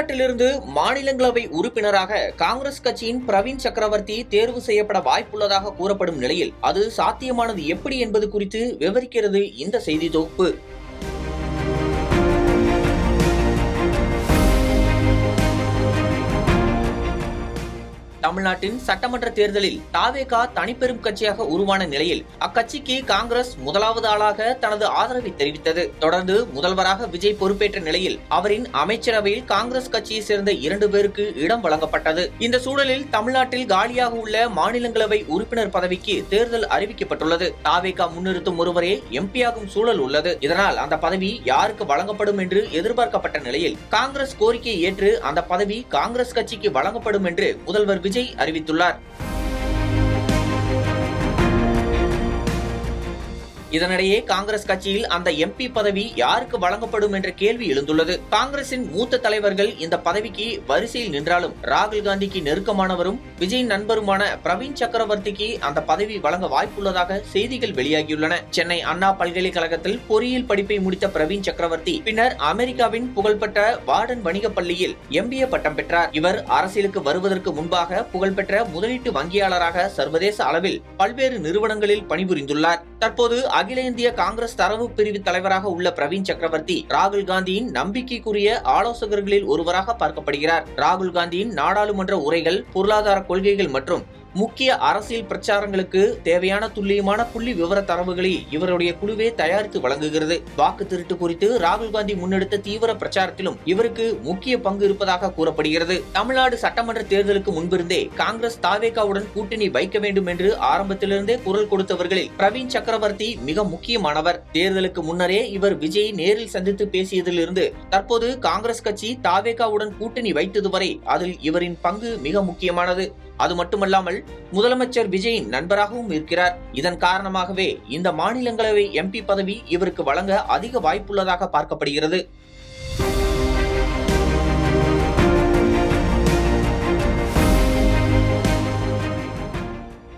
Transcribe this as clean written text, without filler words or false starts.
தமிழ்நாட்டிலிருந்து மாநிலங்களவை உறுப்பினராக காங்கிரஸ் கட்சியின் பிரவீன் சக்கரவர்த்தி தேர்வு செய்யப்பட வாய்ப்புள்ளதாக கூறப்படும் நிலையில் அது சாத்தியமானது எப்படி என்பது குறித்து விவரிக்கிறது இந்த செய்தி தொகுப்பு. தமிழ்நாட்டின் சட்டமன்ற தேர்தலில் தாவேகா தனிப்பெரும் கட்சியாக உருவான நிலையில் அக்கட்சிக்கு காங்கிரஸ் முதலாவது ஆளாக தனது ஆதரவை தெரிவித்தது. தொடர்ந்து முதல்வராக விஜய் பொறுப்பேற்ற நிலையில் அவரின் அமைச்சரவையில் காங்கிரஸ் கட்சியை சேர்ந்த 2 பேருக்கு இடம் வழங்கப்பட்டது. இந்த சூழலில் தமிழ்நாட்டில் காலியாக உள்ள மாநிலங்களவை உறுப்பினர் பதவிக்கு தேர்தல் அறிவிக்கப்பட்டுள்ளது. தாவேகா முன்னிறுத்தும் ஒருவரே எம்பியாகும் சூழல் உள்ளது. இதனால் அந்த பதவி யாருக்கு வழங்கப்படும் என்று எதிர்பார்க்கப்பட்ட நிலையில் காங்கிரஸ் கோரிக்கையை ஏற்று அந்த பதவி காங்கிரஸ் கட்சிக்கு வழங்கப்படும் என்று முதல்வர் விஜய் அறிவித்துள்ளார். இதனிடையே காங்கிரஸ் கட்சியில் அந்த எம்பி பதவி யாருக்கு வழங்கப்படும் என்ற கேள்வி எழுந்துள்ளது. காங்கிரசின் மூத்த தலைவர்கள் இந்த பதவிக்கு வரிசையில் நின்றாலும் ராகுல் காந்திக்கு நெருக்கமானவரும் விஜய் நண்பருமான பிரவீன் சக்கரவர்த்திக்கு அந்த பதவி வழங்க வாய்ப்புள்ளதாக செய்திகள் வெளியாகியுள்ளன. சென்னை அண்ணா பல்கலைக்கழகத்தில் பொறியியல் படிப்பை முடித்த பிரவீன் சக்கரவர்த்தி பின்னர் அமெரிக்காவின் புகழ்பெற்ற வார்டன் வணிக பள்ளியில் MBA பட்டம் பெற்றார். இவர் அரசியலுக்கு வருவதற்கு முன்பாக புகழ்பெற்ற முதலீட்டு வங்கியாளராக சர்வதேச அளவில் பல்வேறு நிறுவனங்களில் பணிபுரிந்துள்ளார். தற்போது அகில இந்திய காங்கிரஸ் தரவு பிரிவு தலைவராக உள்ள பிரவீன் சக்கரவர்த்தி ராகுல் காந்தியின் நம்பிக்கைக்குரிய ஆலோசகர்களில் ஒருவராக பார்க்கப்படுகிறார். ராகுல் காந்தியின் நாடாளுமன்ற உரைகள், பொருளாதார கொள்கைகள் மற்றும் முக்கிய அரசியல் பிரச்சாரங்களுக்கு தேவையான துல்லியமான புள்ளி விவர தரவுகளை இவருடைய குழுவே தயாரித்து வழங்குகிறது. வாக்கு திருட்டு குறித்து ராகுல் காந்தி முன்னெடுத்த தீவிர பிரச்சாரத்திலும் இவருக்கு முக்கிய பங்கு இருப்பதாக கூறப்படுகிறது. தமிழ்நாடு சட்டமன்ற தேர்தலுக்கு முன்பிருந்தே காங்கிரஸ் தாவேகாவுடன் கூட்டணி வைக்க வேண்டும் என்று ஆரம்பத்திலிருந்தே குரல் கொடுத்தவர்களில் பிரவீன் சக்கரவர்த்தி மிக முக்கியமானவர். தேர்தலுக்கு முன்னரே இவர் விஜயை நேரில் சந்தித்து பேசியதிலிருந்து தற்போது காங்கிரஸ் கட்சி தாவேகாவுடன் கூட்டணி வைத்தது வரை அதில் இவரின் பங்கு மிக முக்கியமானது. அது மட்டுமல்லாமல் முதலமைச்சர் விஜயின் நண்பராகவும் இருக்கிறார். இதன் காரணமாகவே இந்த மாநிலங்களவை MP பதவி இவருக்கு வழங்க அதிக வாய்ப்புள்ளதாக பார்க்கப்படுகிறது.